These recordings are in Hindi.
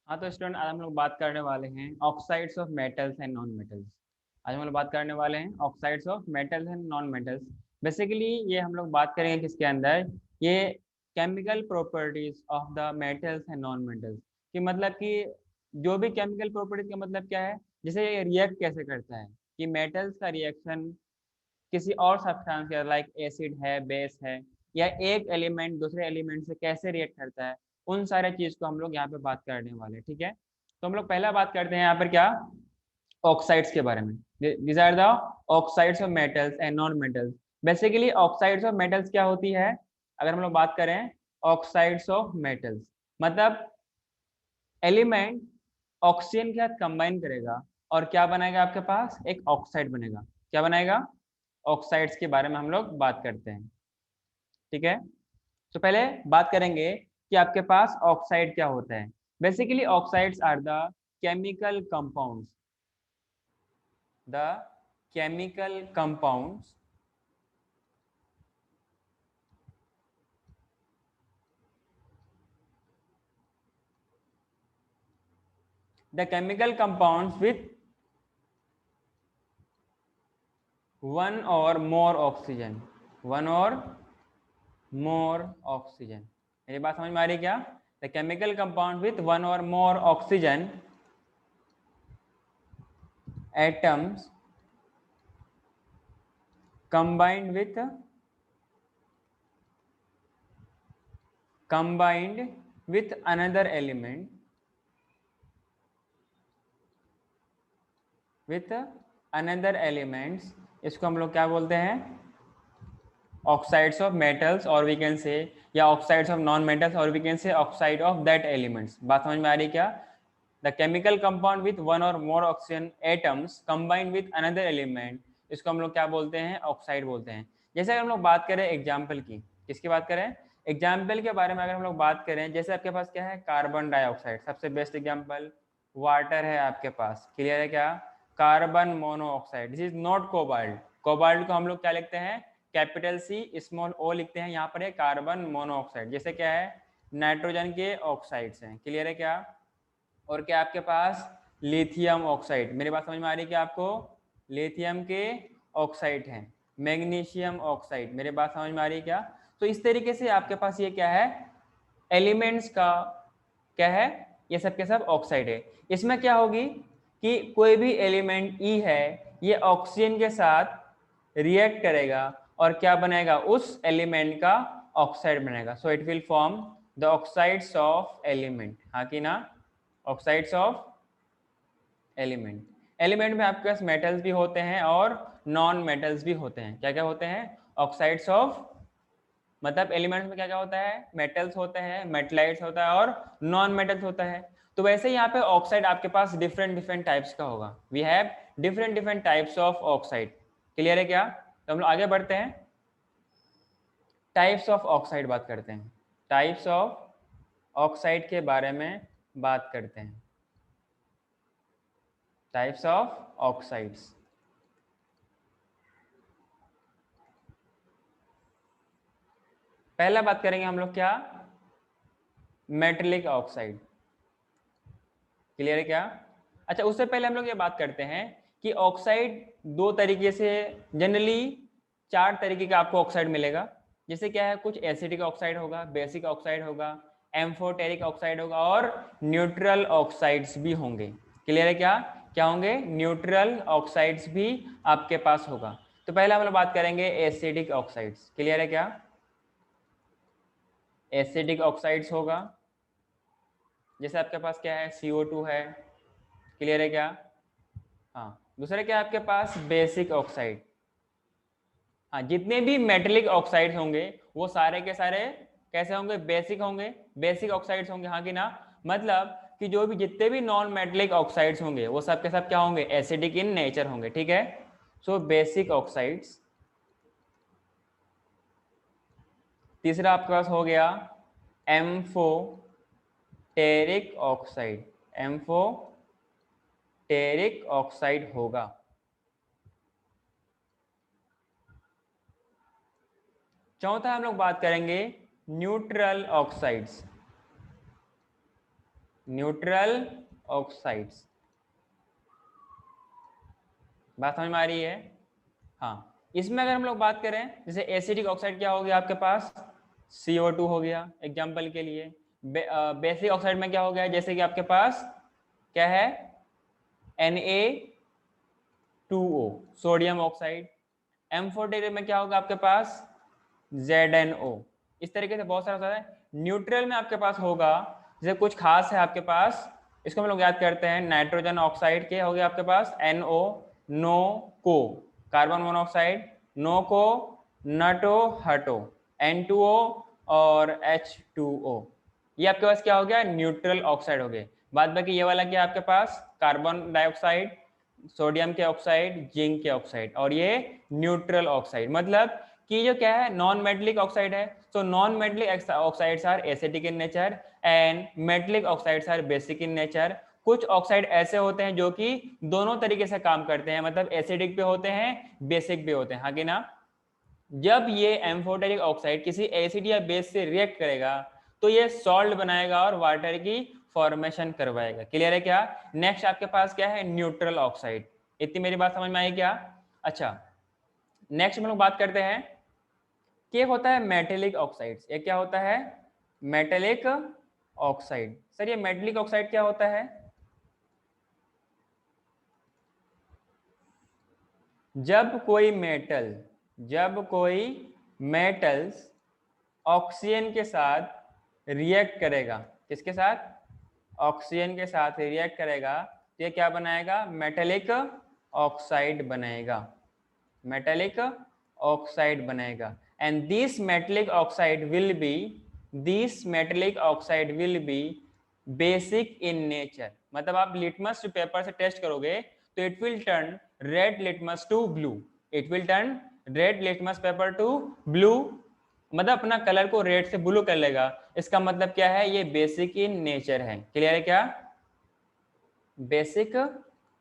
हाँ तो स्टूडेंट आज हम लोग बात करने वाले हैं oxides of metals and non metals. आज हम लोग बात करने वाले हैं oxides of metals and non metals. Basically ये हम लोग बात करेंगे किसके अंदर, ये chemical properties of the metals and non metals. कि मतलब कि जो भी केमिकल प्रॉपर्टीज का मतलब क्या है, जैसे ये रिएक्ट कैसे करता है, कि मेटल्स का रिएक्शन किसी और सब्सटेंस के लाइक एसिड है, बेस है, या एक एलिमेंट दूसरे एलिमेंट से कैसे रिएक्ट करता है, उन सारे चीज को हम लोग यहाँ पे बात करने वाले हैं। ठीक है, तो हम लोग पहला बात करते हैं यहाँ पर क्या, ऑक्साइड्स के बारे में। These are the oxides of metals and non metals. Basically oxides of metals क्या होती है, अगर हम लोग बात करें ऑक्साइड्स ऑफ मेटल्स, मतलब एलिमेंट ऑक्सीजन के साथ कंबाइन करेगा और क्या बनाएगा, आपके पास एक ऑक्साइड बनेगा। क्या बनाएगा, ऑक्साइड्स के बारे में हम लोग बात करते हैं। ठीक है, तो पहले बात करेंगे कि आपके पास ऑक्साइड क्या होता है। Basically oxides are the chemical compounds, the chemical compounds the chemical compounds with one or more oxygen, one or more oxygen। मेरी बात समझ में आ रही है क्या? The chemical compound with one or more oxygen atoms combined with another element, with another elements, इसको हम लोग क्या बोलते हैं, ऑक्साइड्स ऑफ मेटल्स, और वी कैन से, या ऑक्साइड्स ऑफ नॉन मेटल्स, और we can say oxide of that elements. बात समझ में आ रही है क्या? The chemical compound with one or more oxygen atoms combined with another element, इसको हम लोग क्या बोलते हैं, ऑक्साइड बोलते हैं। जैसे अगर हम लोग बात करें एग्जाम्पल की, किसकी बात करें, एग्जाम्पल के बारे में अगर हम लोग बात करें, जैसे आपके पास क्या है, कार्बन डाइऑक्साइड, सबसे बेस्ट एग्जाम्पल वाटर है आपके पास, क्लियर है क्या? Carbon monoxide, this is not cobalt. Cobalt को हम लोग क्या लिखते हैं, कैपिटल सी स्मॉल ओ लिखते हैं। यहाँ पर है कार्बन मोनोऑक्साइड, जैसे क्या है, नाइट्रोजन के ऑक्साइड्स हैं, क्लियर है क्या? और क्या आपके पास लिथियम ऑक्साइड, मेरी बात समझ में आ रही है क्या आपको, लिथियम के ऑक्साइड हैं। मैग्नीशियम ऑक्साइड, मेरी बात समझ में आ रही है क्या? तो इस तरीके से आपके पास ये क्या है, एलिमेंट्स का क्या है, ये सब के सब ऑक्साइड है। इसमें क्या होगी कि कोई भी एलिमेंट ई है, ये ऑक्सीजन के साथ रिएक्ट करेगा और क्या बनेगा, उस एलिमेंट का ऑक्साइड बनेगा। So it will form the oxides of element, हाँ कि ना, ऑक्साइड्स ऑफ एलिमेंट। एलिमेंट में आपके पास मेटल्स भी होते हैं और नॉन मेटल्स भी होते हैं। क्या क्या होते हैं, ऑक्साइड्स ऑफ, मतलब एलिमेंट्स में क्या क्या होता है, मेटल्स होते हैं, मेटलाइट्स होता है और नॉन मेटल्स होता है। तो वैसे यहाँ पे ऑक्साइड आपके पास डिफरेंट डिफरेंट टाइप्स का होगा। We have different different types of oxide, clear है क्या? तो हम लोग आगे बढ़ते हैं, टाइप्स ऑफ ऑक्साइड बात करते हैं, टाइप्स ऑफ ऑक्साइड के बारे में बात करते हैं। टाइप्स ऑफ ऑक्साइड्स, पहला बात करेंगे हम लोग क्या, मेटलिक ऑक्साइड, क्लियर है क्या? अच्छा, उससे पहले हम लोग ये बात करते हैं कि ऑक्साइड दो तरीके से, जनरली चार तरीके का आपको ऑक्साइड मिलेगा। जैसे क्या है, कुछ एसिडिक ऑक्साइड होगा, बेसिक ऑक्साइड होगा, एम्फोटेरिक ऑक्साइड होगा और न्यूट्रल ऑक्साइड्स भी होंगे। क्लियर है क्या? क्या होंगे, न्यूट्रल ऑक्साइड्स भी आपके पास होगा। तो पहले हम लोग बात करेंगे एसिडिक ऑक्साइड्स, क्लियर है क्या? एसिडिक ऑक्साइड्स होगा, जैसे आपके पास क्या है, CO2 है, क्लियर है क्या? हाँ, दूसरा क्या है आपके पास, बेसिक ऑक्साइड। हाँ, जितने भी मेटेलिक ऑक्साइड्स होंगे वो सारे के सारे कैसे होंगे, बेसिक होंगे, बेसिक ऑक्साइड्स होंगे, हाँ कि ना? मतलब कि जो भी जितने भी नॉन मेटेलिक ऑक्साइड्स होंगे वो सब के सब क्या होंगे, एसिडिक इन नेचर होंगे। ठीक है, सो बेसिक ऑक्साइड्स। तीसरा आपके पास हो गया एम्फोटेरिक ऑक्साइड, एम्फोटेरिक ऑक्साइड होगा। चौथा हम लोग बात करेंगे न्यूट्रल ऑक्साइड्स, न्यूट्रल ऑक्साइड्स। बात समझ में आ रही है? हाँ, इसमें अगर हम लोग बात करें, जैसे एसिडिक ऑक्साइड क्या हो गया आपके पास, CO2 हो गया एग्जाम्पल के लिए। बेसिक ऑक्साइड में क्या हो गया, जैसे कि आपके पास क्या है, Na2O सोडियम ऑक्साइड। M40 में क्या होगा आपके पास, ZNO। इस तरीके से बहुत सारा है। न्यूट्रल में आपके पास होगा, जैसे कुछ खास है आपके पास, इसको हम लोग याद करते हैं, नाइट्रोजन ऑक्साइड के हो गया आपके पास NO, नो को कार्बन मोनोऑक्साइड, नो को नटो हटो, N2O और H2O। ये आपके पास क्या हो गया, न्यूट्रल ऑक्साइड हो गए। बाद बाकी ये वाला क्या आपके पास, कार्बन डाइऑक्साइड, सोडियम के ऑक्साइड, जिंक के ऑक्साइड, और ये न्यूट्रल ऑक्साइड। मतलब कि जो क्या है, नॉन मेटलिक ऑक्साइड है। So non metallic oxides are acidic in nature and metallic oxides are basic in nature. कुछ ऑक्साइड ऐसे होते हैं जो कि दोनों तरीके से काम करते हैं, मतलब एसिडिक भी होते हैं, बेसिक भी होते हैं, हाँ कि ना। जब ये एम्फोटेरिक ऑक्साइड किसी एसिड या बेस से रिएक्ट करेगा तो ये सॉल्ट बनाएगा और वाटर की फॉर्मेशन करवाएगा। क्लियर है क्या? नेक्स्ट आपके पास क्या है, न्यूट्रल ऑक्साइड। इतनी मेरी बात समझ में आई क्या? अच्छा, नेक्स्ट हम लोग बात करते हैं कि एक होता है मेटेलिक ऑक्साइड्स। एक क्या होता है, मेटेलिक ऑक्साइड। सर ये मेटेलिक ऑक्साइड क्या होता है? जब कोई मेटल्स ऑक्सीजन के साथ रिएक्ट करेगा, किसके साथ, ऑक्सीजन के साथ रिएक्ट करेगा, तो ये क्या बनाएगा, मेटेलिक ऑक्साइड बनाएगा, मेटेलिक ऑक्साइड बनेगा। And this metallic oxide will be basic in nature. मतलब आप लिटमस पेपर से टेस्ट करोगे तो it will turn red litmus to blue, it will turn red litmus paper to blue, मतलब अपना कलर को रेड से ब्लू कर लेगा। इसका मतलब क्या है, ये बेसिक इन नेचर है। क्लियर है क्या? Basic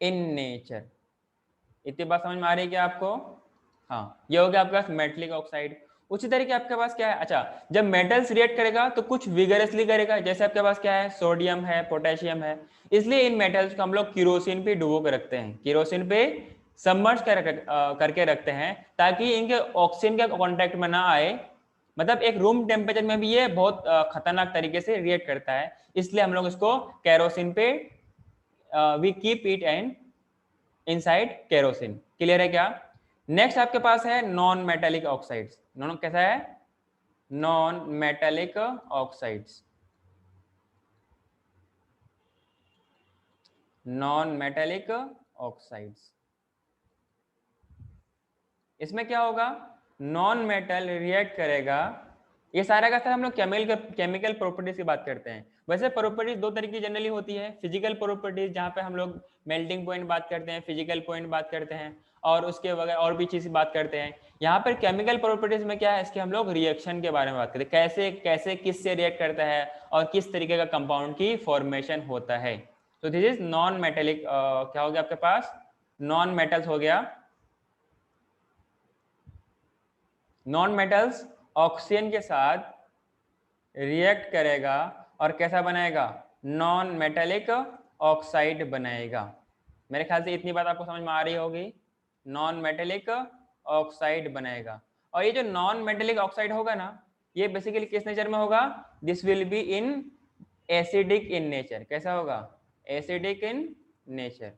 in nature. इतनी बात समझ में आ रही है क्या आपको? हाँ, ये हो गया आपके पास मेटलिक ऑक्साइड। उसी तरीके आपके पास क्या है, अच्छा, जब मेटल्स रिएक्ट करेगा तो कुछ विगरसली करेगा। जैसे आपके पास क्या है, सोडियम है, पोटेशियम है, इसलिए इन मेटल्स को हम लोग केरोसिन पे डुबो के रखते हैं, केरोसिन पे सबमर्ज करके रखते हैं, ताकि इनके ऑक्सीजन के कांटेक्ट में ना आए। मतलब एक रूम टेम्परेचर में भी ये बहुत खतरनाक तरीके से रिएक्ट करता है, इसलिए हम लोग इसको केरोसिन पे we keep it and inside kerosene. Clear है क्या? नेक्स्ट आपके पास है नॉन मेटेलिक ऑक्साइड्स। नॉन कैसा है, non metallic oxides, non metallic oxides. इसमें क्या होगा, नॉन मेटल रिएक्ट करेगा। ये सारा का सारा हम लोग केमिकल प्रॉपर्टीज की बात करते हैं। वैसे प्रॉपर्टीज दो तरीके की जनरली होती है, फिजिकल प्रॉपर्टीज जहाँ पे हम लोग मेल्टिंग पॉइंट बात करते हैं, फिजिकल पॉइंट बात करते हैं, और उसके वगैरह और भी चीज बात करते हैं। यहाँ पर केमिकल प्रॉपर्टीज में क्या है, इसके हम लोग रिएक्शन के बारे में बात करते हैं, कैसे कैसे किससे रिएक्ट करता है और किस तरीके का कंपाउंड की फॉर्मेशन होता है। तो दिस इज नॉन मेटेलिक, क्या हो गया आपके पास, नॉन मेटल्स हो गया। नॉन मेटल्स ऑक्सीजन के साथ रिएक्ट करेगा और कैसा बनाएगा, नॉन मेटेलिक ऑक्साइड बनाएगा। मेरे ख्याल से इतनी बात आपको समझ में आ रही होगी, नॉन मेटेलिक ऑक्साइड बनाएगा। और ये जो नॉन मेटेलिक ऑक्साइड होगा ना, ये बेसिकली किस नेचर में होगा, this will be in acidic in nature. कैसा होगा, एसिडिक इन नेचर।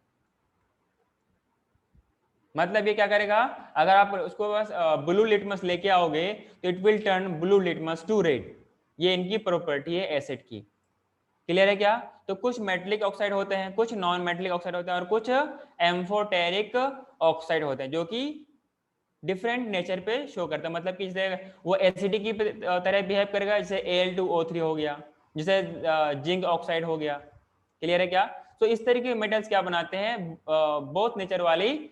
मतलब ये क्या करेगा, अगर आप उसको बस ब्लू लिटमस लेके आओगे तो it will turn blue litmus to red. ये इनकी प्रॉपर्टी है एसिड की। क्लियर है क्या? तो कुछ मेटलिक ऑक्साइड होते हैं, कुछ नॉन मेटलिक ऑक्साइड होते हैं, और कुछ एम्फोटेरिक ऑक्साइड होते हैं जो कि डिफरेंट नेचर पे शो करता है। मतलब कि जैसे वो एसिडिक की तरह बिहेव करेगा, जैसे Al2O3 हो गया, जैसे जिंक ऑक्साइड हो गया। क्लियर है क्या? तो इस तरीके के मेटल्स क्या बनाते हैं, बहुत नेचर वाली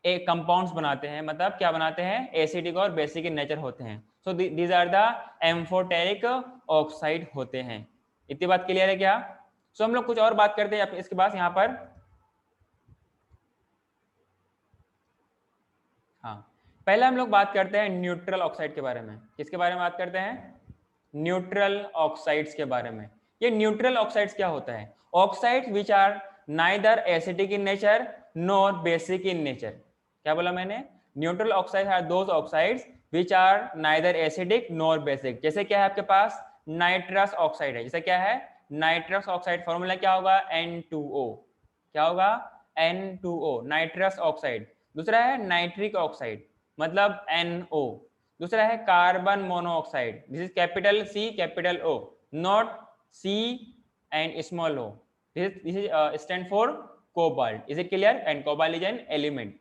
एक कंपाउंड्स बनाते हैं। मतलब क्या बनाते हैं, एसिडिक और बेसिक इन नेचर होते हैं। So these are the amphoteric oxide होते हैं। इतनी बात क्लियर है क्या? सो हम लोग कुछ और बात करते हैं इसके बाद यहाँ पर। हाँ, पहले हम लोग बात करते हैं न्यूट्रल ऑक्साइड के बारे में। किसके बारे में बात करते हैं, न्यूट्रल ऑक्साइड्स के बारे में। ये न्यूट्रल ऑक्साइड्स क्या होता है? Oxides which are neither acidic in nature nor basic in nature. क्या बोला मैंने? Neutral oxide are those oxides which are neither acidic nor basic. जैसे क्या है आपके पास? नाइट्रस ऑक्साइड है। जैसे क्या है? नाइट्रस ऑक्साइड फॉर्मूला क्या होगा? N2O। क्या होगा? N2O, nitrous oxide. दूसरा है नाइट्रिक ऑक्साइड, मतलब NO। दूसरा है carbon monoxide, this is capital C capital O, not C and small o। This is stand for cobalt. Is it clear? And cobalt is an element,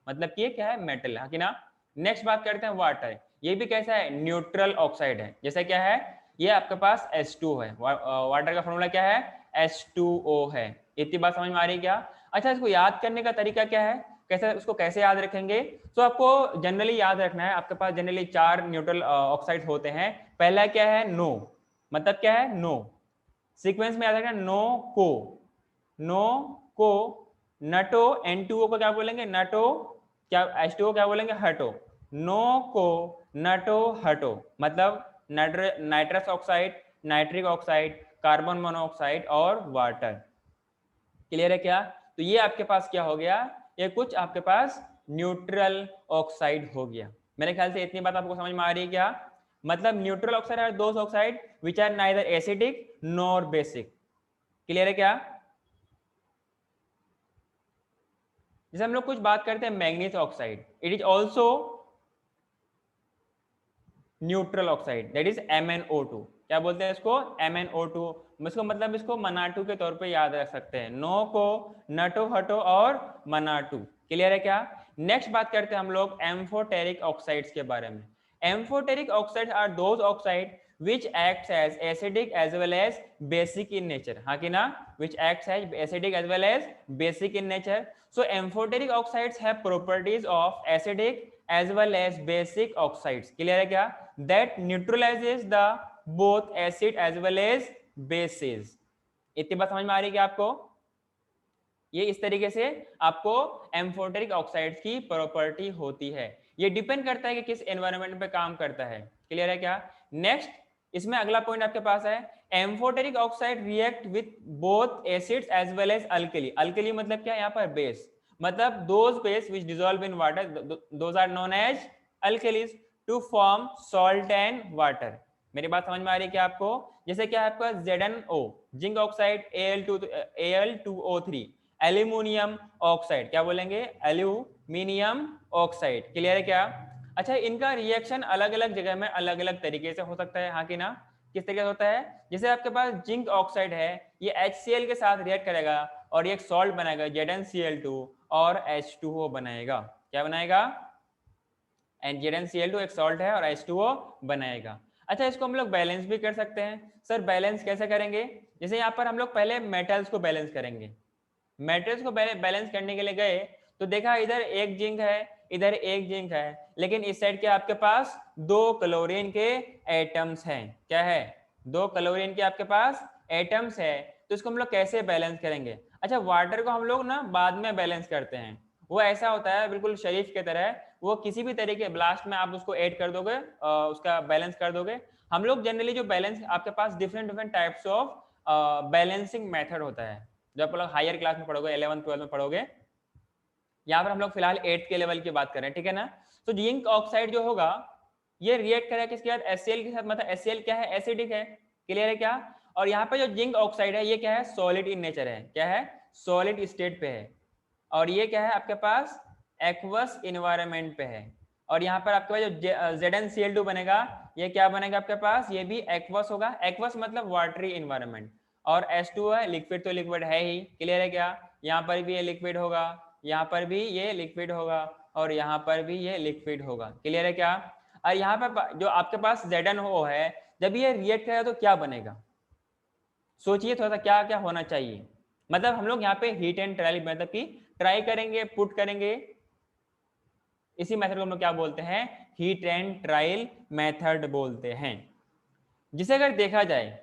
मतलब कि ये क्या है? मेटल है कि ना। नेक्स्ट बात करते हैं वाटर। ये भी कैसा है? न्यूट्रल ऑक्साइड है। जैसे क्या है? ये आपके पास H2 है। वाटर का फॉर्मूला क्या है? H2O है। इतनी बात समझ में आ रही है क्या? अच्छा, इसको याद करने का तरीका क्या है? कैसे उसको कैसे याद रखेंगे? तो आपको जनरली याद रखना है, आपके पास जनरली 4 न्यूट्रल ऑक्साइड होते हैं। पहला क्या है? नो, मतलब क्या है? नो। सीक्वेंस में याद रखना, नो को, नो को, नटो। N2O को क्या बोलेंगे? नटो। क्या H2O क्या बोलेंगे? हटो। नो को, नटो, हटो, मतलब nitrous oxide, nitric oxide, carbon monoxide और वाटर। क्लियर है क्या? तो ये आपके पास क्या हो गया? ये कुछ आपके पास न्यूट्रल ऑक्साइड हो गया। मेरे ख्याल से इतनी बात आपको समझ में आ रही है क्या? मतलब neutral oxide are those oxide which are neither acidic nor basic. Clear है क्या? जैसे हम लोग कुछ बात करते हैं manganese oxide, it is also neutral oxide, that is MnO2। क्या बोलते हैं इसको? MnO2। इसको मतलब इसको मनाटू के तौर पे याद रख सकते हैं, नो को, नटो, हटो और मनाटू। क्लियर है क्या? नेक्स्ट बात करते हैं हम लोग एम्फोटेरिक ऑक्साइड्स के बारे में। Amphoteric oxide are those oxide which acts as acidic as well as basic in nature। हाँ कि ना? which acts as acidic as well as basic in nature। so amphoteric oxides have properties of acidic as well as basic oxides। Clear है क्या? that neutralizes the both acid as well as bases। इतनी बात समझ में आ रही है क्या आपको? ये इस तरीके से आपको एम्फोटेरिक ऑक्साइड्स की प्रॉपर्टी होती है। ये डिपेंड करता है कि किस एनवायरनमेंट पे काम करता है। क्लियर है क्या? नेक्स्ट, इसमें अगला पॉइंट आपके पास है, amphoteric oxide react with both acids as well as alkali. Alkali मतलब क्या? यहाँ पर बेस, मतलब those base which dissolve in water, those are known as alkalis to form salt and water. मेरी बात समझ में आ रही है क्या आपको? जैसे क्या है आपका ZnO, zinc oxide, Al2O3, aluminium oxide. क्या बोलेंगे? Aluminium oxide. क्लियर है क्या? अच्छा, इनका रिएक्शन अलग अलग जगह में अलग अलग तरीके से हो सकता है, हाँ कि ना? किस तरीके से होता है? जैसे आपके पास जिंक ऑक्साइड है, ये HCl के साथ रिएक्ट करेगा और ये एक सॉल्ट बनाएगा ZnCl2 और H2O बनाएगा। क्या बनाएगा? एंड ZnCl2 एक सॉल्ट है और H2O बनाएगा। अच्छा, इसको हम लोग बैलेंस भी कर सकते हैं। सर बैलेंस कैसे करेंगे? जैसे यहाँ पर हम लोग पहले मेटल्स को बैलेंस करेंगे। मेटल्स को बैलेंस करने के लिए गए तो देखा इधर एक जिंक है, इधर एक जिंक है, लेकिन इस साइड के आपके पास 2 क्लोरीन के एटम्स हैं। क्या है? 2 क्लोरीन के आपके पास एटम्स है। तो इसको हम लोग कैसे बैलेंस करेंगे? अच्छा, वाटर को हम लोग ना बाद में बैलेंस करते हैं। वो ऐसा होता है बिल्कुल शरीफ के तरह, वो किसी भी तरीके ब्लास्ट में आप उसको ऐड कर दोगे, उसका बैलेंस कर दोगे। हम लोग जनरली जो बैलेंस, आपके पास different different types of balancing method होता है, जो आप लोग हायर क्लास में पढ़ोगे, 11th 12th में पढ़ोगे। यहाँ पर हम लोग फिलहाल 8th के लेवल की बात कर रहे हैं, ठीक है ना? तो जिंक ऑक्साइड जो होगा, ये रिएक्ट करेगा किसके साथ? HCl के साथ। मतलब HCl क्या है? एसिडिक है। क्लियर है क्या? और यहाँ पे जो जिंक ऑक्साइड है, ये क्या है? सॉलिड इन नेचर है। क्या है? सॉलिड स्टेट पे है। और ये क्या है आपके पास? एक्वस इन्वायरमेंट पे है। और यहाँ पर आपके पास जो ZnCl2 बनेगा, ये क्या बनेगा आपके पास? ये भी एक्वस होगा। एक्वस मतलब वाटरी इन्वायरमेंट। और H2 है, लिक्विड तो लिक्विड है ही। क्लियर है क्या? यहाँ पर भी ये लिक्विड होगा, यहाँ पर भी ये लिक्विड होगा, और यहाँ पर भी ये लिक्विड होगा। क्लियर है क्या? और यहाँ पर जो आपके पास ZnO है, जब ये रिएक्ट करेगा तो क्या बनेगा? सोचिए थोड़ा सा, क्या क्या होना चाहिए? मतलब हम लोग यहाँ पे हीट एंड ट्रायल मतलब कि ट्राई करेंगे, पुट करेंगे। इसी मेथड को हम लोग क्या बोलते हैं? हीट एंड ट्रायल मेथड बोलते हैं। जिसे अगर देखा जाए,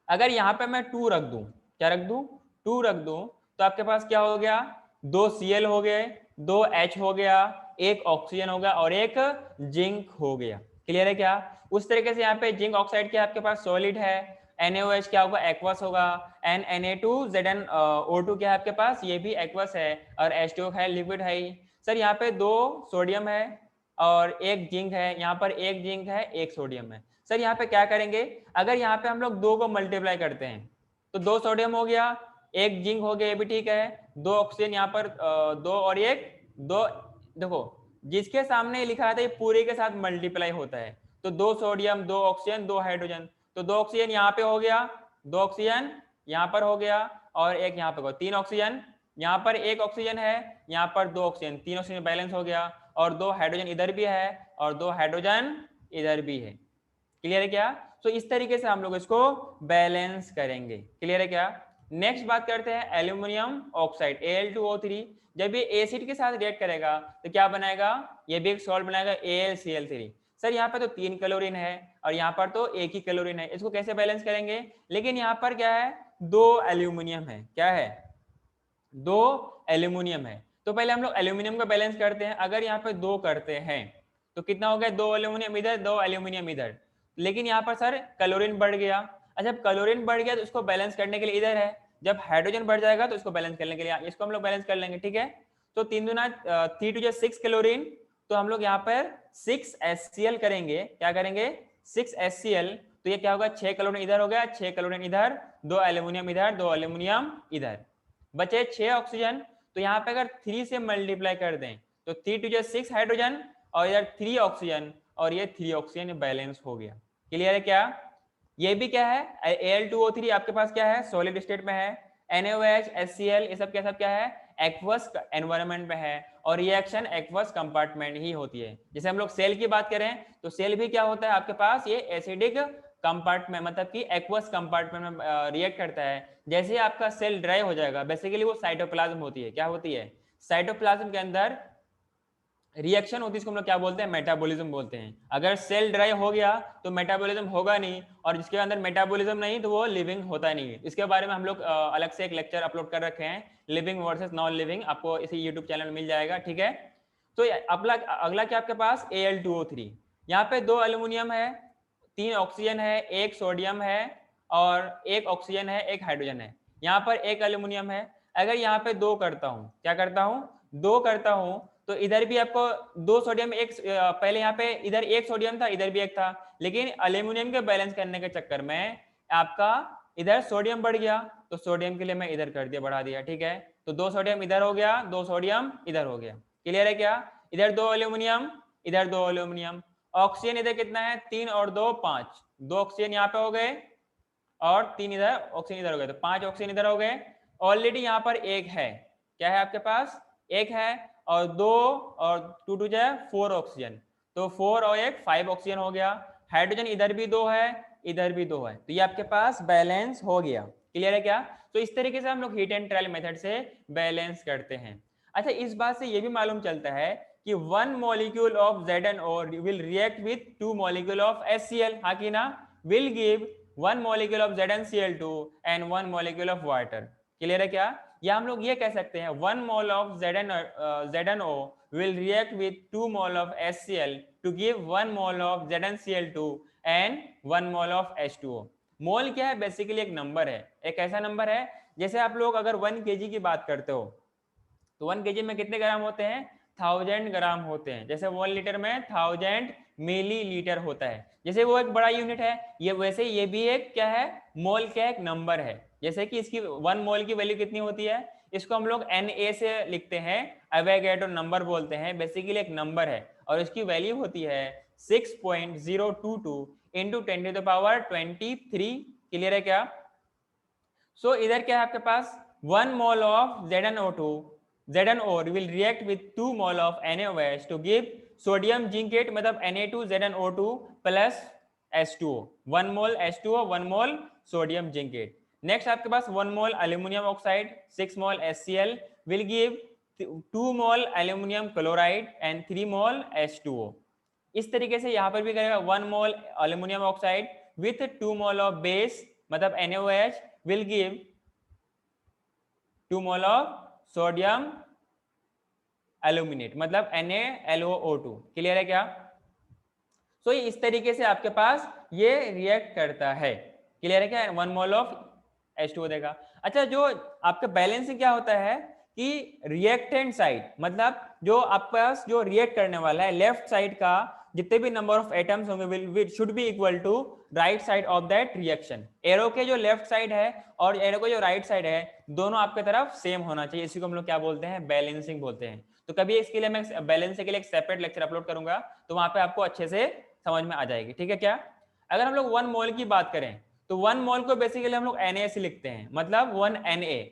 अगर यहाँ पे मैं 2 रख दूं, क्या रख दूं? 2 रख दूं, तो आपके पास क्या हो गया? 2 Cl हो गए, 2 H हो गया, 1 ऑक्सीजन हो गया और 1 जिंक हो गया। क्लियर है क्या? उस तरीके से यहाँ पे जिंक ऑक्साइड क्या आपके पास? सॉलिड है, NaOH क्या होगा, एक्वस होगा। Na2ZnO2 क्या है आपके पास, ये भी एक्वस है, और H2O है, लिक्विड है ही। सर यहाँ पे 2 सोडियम है और 1 जिंक है, यहाँ पर 1 जिंक है 1 सोडियम है। सर यहाँ पे क्या करेंगे, अगर यहाँ पे हम लोग 2 को मल्टीप्लाई करते हैं तो 2 सोडियम हो गया, 1 जिंक हो गया, ये भी ठीक है, 2 ऑक्सीजन यहाँ पर 2 और 1 2। देखो जिसके सामने लिखा रहता है ये पूरे के साथ मल्टीप्लाई होता है, तो 2 सोडियम 2 ऑक्सीजन 2 हाइड्रोजन, तो 2 ऑक्सीजन यहाँ पे हो गया, 2 ऑक्सीजन यहाँ पर हो गया, और 1 यहाँ पे 3 ऑक्सीजन, यहाँ पर 1 ऑक्सीजन है, यहाँ पर 2 ऑक्सीजन, 3 ऑक्सीजन बैलेंस हो गया, और 2 हाइड्रोजन इधर भी है और 2 हाइड्रोजन इधर भी है। क्लियर है क्या? तो इस तरीके से हम लोग इसको बैलेंस करेंगे। क्लियर है क्या? नेक्स्ट बात करते हैं एल्यूमिनियम ऑक्साइड Al2O3। जब ये एसिड के साथ रिएक्ट करेगा तो क्या बनाएगा, ये भी एक सॉल्ट बनाएगा AlCl3। सर यहाँ पर तो 3 क्लोरीन है और यहाँ पर तो 1 ही क्लोरीन है, इसको कैसे बैलेंस करेंगे? लेकिन यहाँ पर क्या है, 2 एल्यूमिनियम है। क्या है? 2 एल्यूमिनियम है। तो पहले हम लोग एल्यूमिनियम का बैलेंस करते हैं। अगर यहाँ पे 2 करते हैं तो कितना हो गया, 2 एल्यूमिनियम इधर 2 एल्यूमिनियम इधर, लेकिन यहाँ पर सर क्लोरीन बढ़ गया। अच्छा जब क्लोरीन बढ़ गया तो इसको बैलेंस करने के लिए इधर है, जब हाइड्रोजन बढ़ जाएगा तो इसको बैलेंस करने के लिए इसको हम लोग बैलेंस कर लेंगे। ठीक है, तो 3 दूना 3 2 6 क्लोरीन, तो हम लोग यहाँ पर 6 HCl करेंगे। क्या करेंगे? 6 HCl। तो ये क्या होगा, 6 क्लोरीन इधर हो गया, 6 क्लोरीन इधर, 2 एल्यूमिनियम इधर, 2 एल्यूमिनियम इधर, बचे 6 ऑक्सीजन। तो यहाँ पे अगर 3 से मल्टीप्लाई कर दें तो 3 2 6 हाइड्रोजन और इधर 3 ऑक्सीजन, और ये 3 ऑक्सीजन बैलेंस हो गया। क्लियर है क्या? ये भी क्या है, Al2O3 आपके पास क्या है, सॉलिड स्टेट में है। NaOH HCl ये सब क्या है, एक्वस एनवायरनमेंट में है, और रिएक्शन एक्वस कंपार्टमेंट ही होती है। जैसे हम लोग सेल की बात करें तो सेल भी क्या होता है आपके पास, ये एसिडिक कंपार्टमेंट मतलब कि एक्वस कंपार्टमेंट में रिएक्ट करता है। जैसे ही आपका सेल ड्राई हो जाएगा, बेसिकली वो साइटोप्लाज्म होती है। क्या होती है? साइटोप्लाज्म के अंदर रिएक्शन होती है, इसको हम लोग क्या बोलते हैं, मेटाबॉलिज्म बोलते हैं। अगर सेल ड्राई हो गया तो मेटाबॉलिज्म होगा नहीं, और जिसके अंदर मेटाबॉलिज्म नहीं तो वो लिविंग होता नहीं है। इसके बारे में हम लोग अलग से एक लेक्चर अपलोड कर रखे हैं, लिविंग वर्सेस नॉन लिविंग, आपको इसी यूट्यूब चैनल में मिल जाएगा। ठीक है, तो अगला क्या आपके पास, Al2O3। यहाँ पे 2 एल्यूमिनियम है, 3 ऑक्सीजन है, 1 सोडियम है, और 1 ऑक्सीजन है, 1 हाइड्रोजन है। यहाँ पर 1 एल्यूमिनियम है। अगर यहाँ पे 2 करता हूँ, क्या करता हूँ, 2 करता हूँ, तो इधर भी आपको 2 सोडियम, एक पहले यहाँ पे इधर 1 सोडियम था, इधर भी 1 था, लेकिन एल्यूमिनियम के बैलेंस करने के चक्कर में आपका इधर सोडियम बढ़ गया, तो सोडियम के लिए मैं इधर कर दिया, बढ़ा दिया। ठीक है, तो 2 सोडियम इधर हो गया, 2 सोडियम इधर हो गया। क्लियर है क्या? इधर 2 एल्यूमिनियम, इधर 2 एल्यूमिनियम। ऑक्सीजन इधर कितना है, 3 और 2 5, 2 ऑक्सीजन यहाँ पे हो गए और 3 इधर ऑक्सीजन इधर हो गए, तो 5 ऑक्सीजन इधर हो गए। ऑलरेडी यहाँ पर 1 है, क्या है आपके पास, 1 है, और 2 और 2 2 जाए 4 ऑक्सीजन, तो 4 और 1 5 ऑक्सीजन हो गया। हाइड्रोजन इधर भी 2 है, इधर भी 2 है, तो ये आपके पास बैलेंस हो गया। क्लियर है क्या? तो इस तरीके से हम लोग हीट एंड ट्रायल मेथड से बैलेंस करते हैं। अच्छा इस बात से ये भी मालूम चलता है कि 1 molecule of ZnO will react with 2 molecule of HCl, हाँ कि ना, will give 1 molecule of ZnCl2 and 1 molecule of water। Clear है क्या? या हम लोग ये कह सकते हैं 1 mole of ZnO will react with 2 mole of HCl to give 1 mole of ZnCl2 and 1 mole of H2O। मोल क्या है, बेसिकली एक नंबर है, एक ऐसा नंबर है, जैसे आप लोग अगर 1 kg की बात करते हो तो 1 kg में कितने ग्राम होते हैं, 1000 ग्राम होते हैं। जैसे 1 लीटर में 1000 मिलीलीटर होता है, जैसे वो एक बड़ा यूनिट है, ये वैसे ये भी एक क्या है, मोल का एक नंबर है। जैसे कि इसकी 1 मोल की वैल्यू कितनी होती है, इसको हम लोग Na से लिखते हैं, एवोगैड्रो नंबर बोलते हैं, बेसिकली एक नंबर है, और इसकी वैल्यू होती है 6.022 इंटू 10⁻23। क्लियर है क्या? सो इधर क्या है आपके पास, 1 mole of ZnO will react with 2 mole of NaOH to give sodium zincate, मतलब Na2ZnO2 plus H2O, 1 mole H2O, 1 mole sodium zincate। Next आपके पास 1 mole aluminium oxide, 6 mole HCl will give 2 mole aluminium chloride and 3 mole H2O। इस तरीके से यहाँ पर भी करेगा 1 mole aluminium oxide with 2 mole of base, मतलब NaOH will give 2 mole of sodium aluminate, मतलब NaLOO2। क्लियर है क्या? सो इस तरीके से आपके पास ये रिएक्ट करता है। क्लियर है क्या, 1 मोल ऑफ H2O देगा। अच्छा, जो आपका बैलेंसिंग क्या होता है कि रिएक्टेंट साइड, मतलब जो आपके पास जो रिएक्ट करने वाला है लेफ्ट साइड का जितने भी नंबर ऑफ एटम्स होंगे will should be equal to right side of that reaction. Arrow के जो लेफ्ट साइड है और एरो के जो राइट साइड है दोनों आपके तरफ सेम होना चाहिए, इसी को हम लोग क्या बोलते हैं, बैलेंसिंग बोलते हैं। तो कभी इसके लिए मैं बैलेंसिंग के लिए एक सेपरेट लेक्चर अपलोड करूंगा, तो वहां पे आपको अच्छे से समझ में आ जाएगी, ठीक है क्या। अगर हम लोग 1 मोल की बात करें तो 1 मोल को बेसिकली हम लोग Na से लिखते हैं, मतलब 1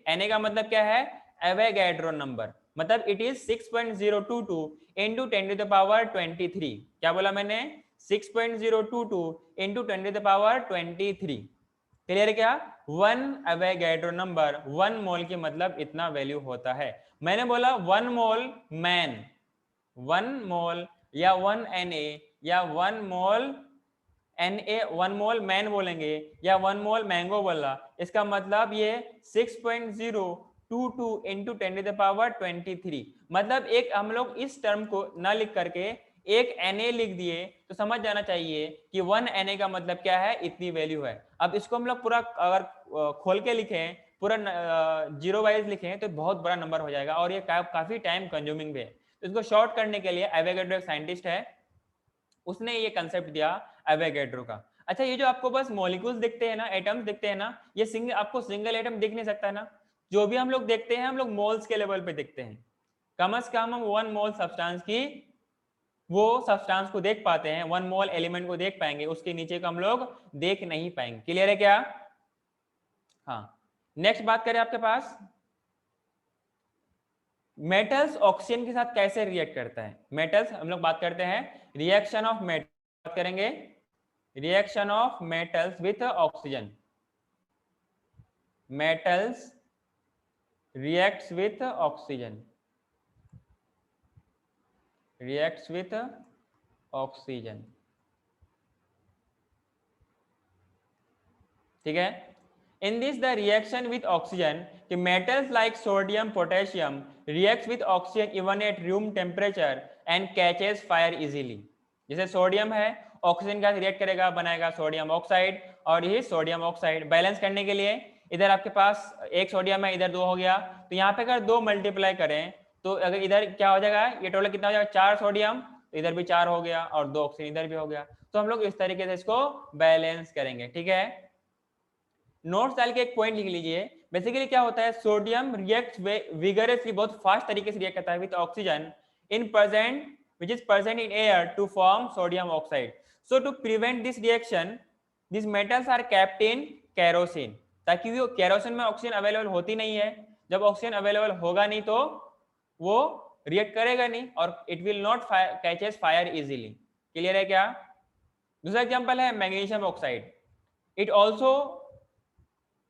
Na का मतलब क्या है, एवोगैड्रो नंबर, मतलब it is 6.022 into 10 to the power 23। क्या बोला मैंने, 6.022 into 10 to the power 23। Clear है क्या, 1 एवोगैड्रो नंबर 1 मोल की मतलब इतना वैल्यू होता है। मैंने बोला 1 मोल मैन, 1 मोल या 1 Na या 1 मोल Na, 1 मोल मैन बोलेंगे या 1 मोल मैंगो बोला, इसका मतलब ये 6.022 इंटू 10 टू द पावर 23। मतलब एक हम लोग इस टर्म को ना लिख करके एक Na लिख दिए तो समझ जाना चाहिए कि 1 Na का मतलब क्या है, इतनी वैल्यू है। अब इसको हम लोग पूरा अगर खोल के लिखें, पूरा जीरो वाइज लिखें तो बहुत बड़ा नंबर हो जाएगा और ये काफी टाइम कंज्यूमिंग भी है। तो इसको शॉर्ट करने के लिए एवोगैड्रो एक साइंटिस्ट है, उसने ये कंसेप्ट दिया एवोगैड्रो का। अच्छा, ये जो आपको बस मॉलिक्यूल्स दिखते हैं ना, एटम्स दिखते हैं ना, ये आपको सिंगल एटम दिख नहीं सकता है ना। जो भी हम लोग देखते हैं हम लोग मोल्स के लेवल पे देखते हैं, कम से कम हम 1 मोल सब्सटेंस की वो सब्सटेंस को देख पाते हैं, 1 मोल एलिमेंट को देख पाएंगे, उसके नीचे को हम लोग देख नहीं पाएंगे। क्लियर है क्या। हाँ, नेक्स्ट बात करें आपके पास मेटल्स ऑक्सीजन के साथ कैसे रिएक्ट करता है। मेटल्स हम लोग बात करते हैं रिएक्शन ऑफ मेटल, बात करेंगे reaction of metals with oxygen. Metals reacts with oxygen, reacts with oxygen, ठीक है। in this the reaction with oxygen कि metals like sodium potassium reacts with oxygen even at room temperature and catches fire easily। जैसे सोडियम है, ऑक्सीजन का रिएक्ट करेगा, बनाएगा सोडियम ऑक्साइड, और ये सोडियम ऑक्साइड बैलेंस करने के लिए इधर आपके पास एक सोडियम है, इधर 2 हो गया, तो यहाँ पे अगर 2 मल्टीप्लाई करें तो अगर इधर क्या हो जाएगा, ये टोटल कितना हो जाएगा, 4 सोडियम, तो इधर भी 4 हो गया और 2 ऑक्सीजन इधर भी हो गया। तो हम लोग इस तरीके से इसको बैलेंस करेंगे, ठीक है। नोट्स डाल के एक पॉइंट लिख लीजिए। बेसिकली क्या होता है, सोडियम रिएक्ट विगरसली, बहुत फास्ट तरीके से रिएक्ट करता है with oxygen in present which is present in air to form sodium oxide. So to prevent this reaction these metals are kept in kerosene, ताकि वो केरोसिन में ऑक्सीजन अवेलेबल होती नहीं है, जब ऑक्सीजन अवेलेबल होगा नहीं तो वो रिएक्ट करेगा नहीं और it will not catches fire easily. Clear है क्या। दूसरा एग्जांपल है magnesium oxide, it also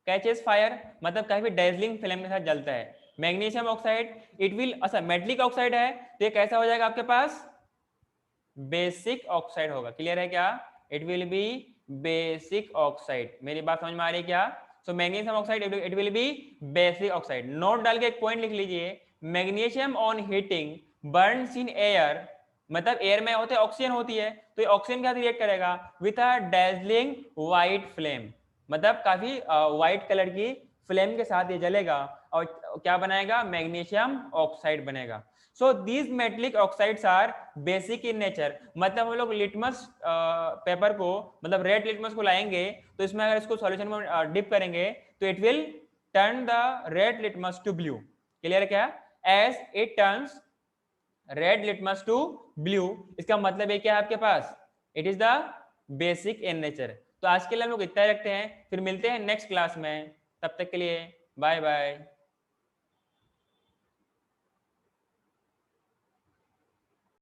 catches fire, मतलब काफी डेजलिंग फ्लेम के साथ जलता है। मैग्नीशियम ऑक्साइड इट विल, अच्छा मेटलिक ऑक्साइड है तो ये कैसा हो जाएगा आपके पास, बेसिक ऑक्साइड होगा। क्लियर है क्या, it will be basic oxide. मेरी बात समझ में आ रही है क्या। So magnesium oxide it will be basic oxide. Note डाल के एक पॉइंट लिख लीजिए, magnesium on heating Burns in air, मतलब एयर में होते ऑक्सीजन होती है तो ये ऑक्सीजन के साथ रिएक्ट करेगा with a dazzling white flame, मतलब काफी व्हाइट कलर की फ्लेम के साथ ये जलेगा और क्या बनाएगा, मैग्नीशियम ऑक्साइड बनेगा। So these metallic oxides are basic in nature, मतलब हम लोग लिटमस पेपर को, मतलब रेड लिटमस को लाएंगे तो इसमें अगर इसको सॉल्यूशन में डिप करेंगे तो it will turn the red litmus to blue. Clear क्या, as it turns red litmus to blue, इसका मतलब है क्या है आपके पास, it is the basic in nature. तो आज के लिए हम लोग इतना रखते हैं, फिर मिलते हैं नेक्स्ट क्लास में, तब तक के लिए बाय बाय।